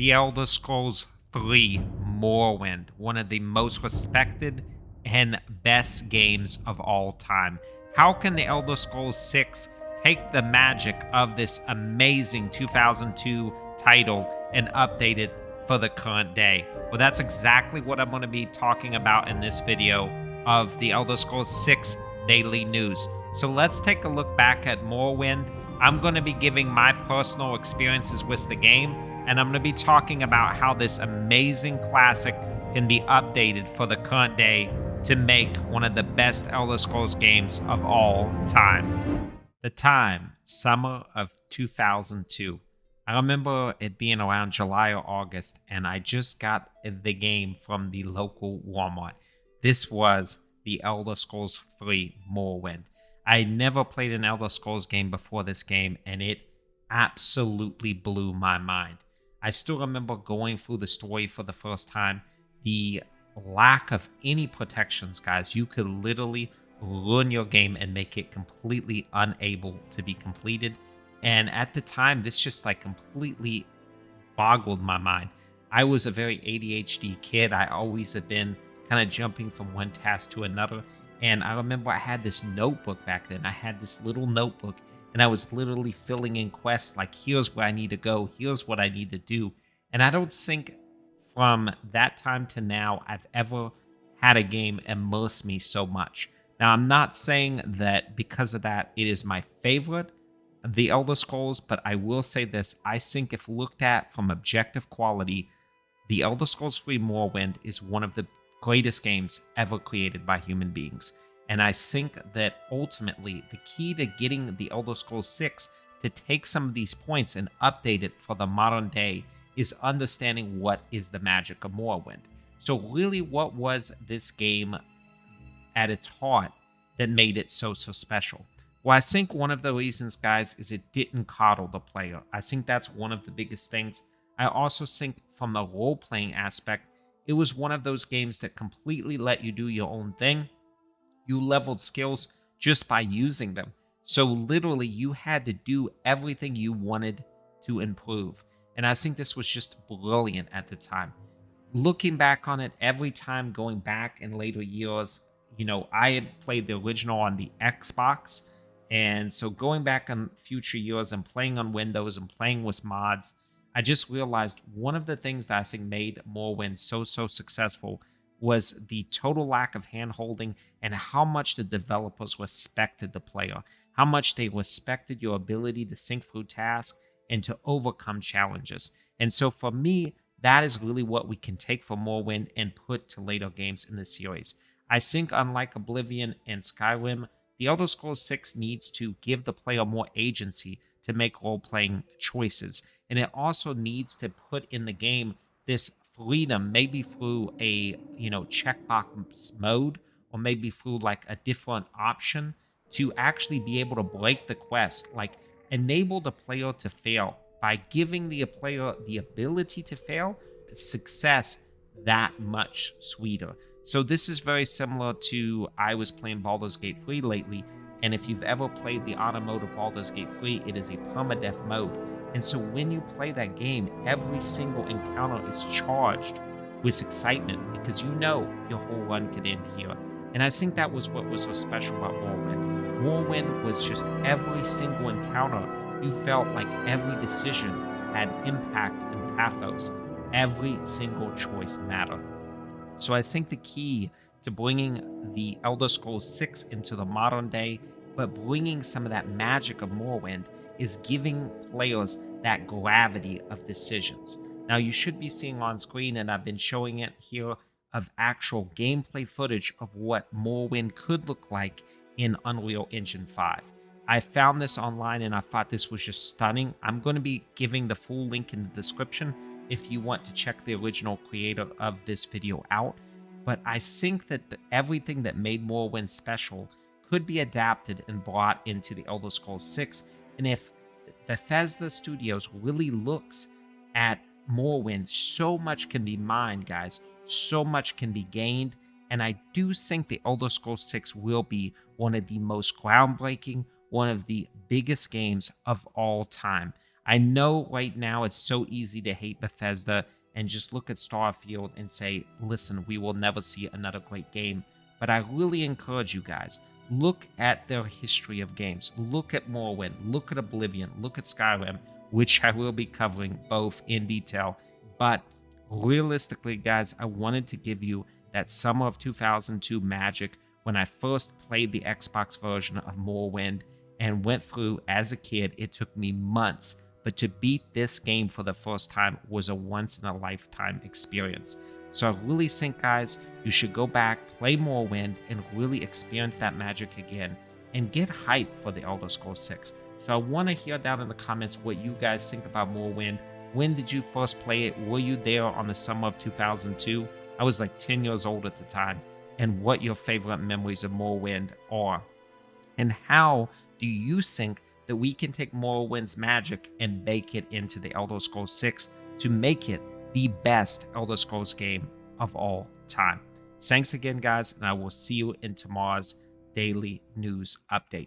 The Elder Scrolls III Morrowind, one of the most respected and best games of all time. How can The Elder Scrolls 6 take the magic of this amazing 2002 title and update it for the current day? Well, that's exactly what I'm going to be talking about in this video of The Elder Scrolls 6 Daily News. So let's take a look back at Morrowind. I'm going to be giving my personal experiences with the game, and I'm going to be talking about how this amazing classic can be updated for the current day to make one of the best Elder Scrolls games of all time. The time, summer of 2002. I remember it being around July or August, and I just got the game from the local Walmart. This was the Elder Scrolls 3 Morrowind. I never played an Elder Scrolls game before this game, and it absolutely blew my mind. I still remember going through the story for the first time. The lack of any protections, guys. You could literally ruin your game and make it completely unable to be completed. And at the time, this just completely boggled my mind. I was a very ADHD kid. I always have been kind of jumping from one task to another. And I remember I had this notebook back then. I had this little notebook, and I was literally filling in quests like, here's where I need to go, here's what I need to do. And I don't think from that time to now I've ever had a game immerse me so much. Now, I'm not saying that because of that it is my favorite, The Elder Scrolls, but I will say this. I think if looked at from objective quality, The Elder Scrolls 3 Morrowind is one of the greatest games ever created by human beings. And I think that ultimately the key to getting The Elder Scrolls 6 to take some of these points and update it for the modern day is understanding what is the magic of Morrowind. So really, what was this game at its heart that made it so special? Well, I think one of the reasons, guys, is it didn't coddle the player. I think that's one of the biggest things. I also think from a role-playing aspect, it was one of those games that completely let you do your own thing. You leveled skills just by using them. So literally, you had to do everything you wanted to improve. And I think this was just brilliant at the time. Looking back on it, every time going back in later years, I had played the original on the Xbox. And so going back in future years and playing on Windows and playing with mods, I just realized one of the things that I think made Morrowind so successful was the total lack of hand-holding and how much the developers respected the player, how much they respected your ability to think through tasks and to overcome challenges. And so for me, that is really what we can take from Morrowind and put to later games in the series. I think unlike Oblivion and Skyrim, The Elder Scrolls 6 needs to give the player more agency to make role-playing choices. And it also needs to put in the game this freedom, maybe through a checkbox mode, or maybe through a different option to actually be able to break the quest, enable the player to fail by giving the player the ability to fail, success that much sweeter. So this is very similar to, I was playing Baldur's Gate 3 lately, and if you've ever played the auto mode of Baldur's Gate 3, it is a permadeath mode. And so when you play that game, every single encounter is charged with excitement because your whole run could end here. And I think that was what was so special about Morrowind. Morrowind was just every single encounter, you felt like every decision had impact and pathos. Every single choice mattered. So I think the key to bringing the Elder Scrolls 6 into the modern day, but bringing some of that magic of Morrowind, is giving players that gravity of decisions. Now, you should be seeing on screen, and I've been showing it here, of actual gameplay footage of what Morrowind could look like in Unreal Engine 5. I found this online, and I thought this was just stunning. I'm going to be giving the full link in the description if you want to check the original creator of this video out. But I think that everything that made Morrowind special could be adapted and brought into the Elder Scrolls 6. And if Bethesda Studios really looks at Morrowind, so much can be mined, guys. So much can be gained. And I do think the Elder Scrolls 6 will be one of the most groundbreaking, one of the biggest games of all time. I know right now it's so easy to hate Bethesda and just look at Starfield and say, listen, we will never see another great game. But I really encourage you guys, look at their history of games. Look at Morrowind, look at Oblivion, look at Skyrim, which I will be covering both in detail. But realistically, guys, I wanted to give you that summer of 2002 magic when I first played the Xbox version of Morrowind and went through as a kid. It took me months, but to beat this game for the first time was a once in a lifetime experience. So I really think, guys, you should go back, play Morrowind, and really experience that magic again and get hyped for the Elder Scrolls 6. So I want to hear down in the comments what you guys think about Morrowind. When did you first play it? Were you there on the summer of 2002? I was like 10 years old at the time. And what your favorite memories of Morrowind are. And how do you think that we can take Morrowind's magic and bake it into the Elder Scrolls 6 to make it the best Elder Scrolls game of all time? Thanks again, guys, and I will see you in tomorrow's daily news update.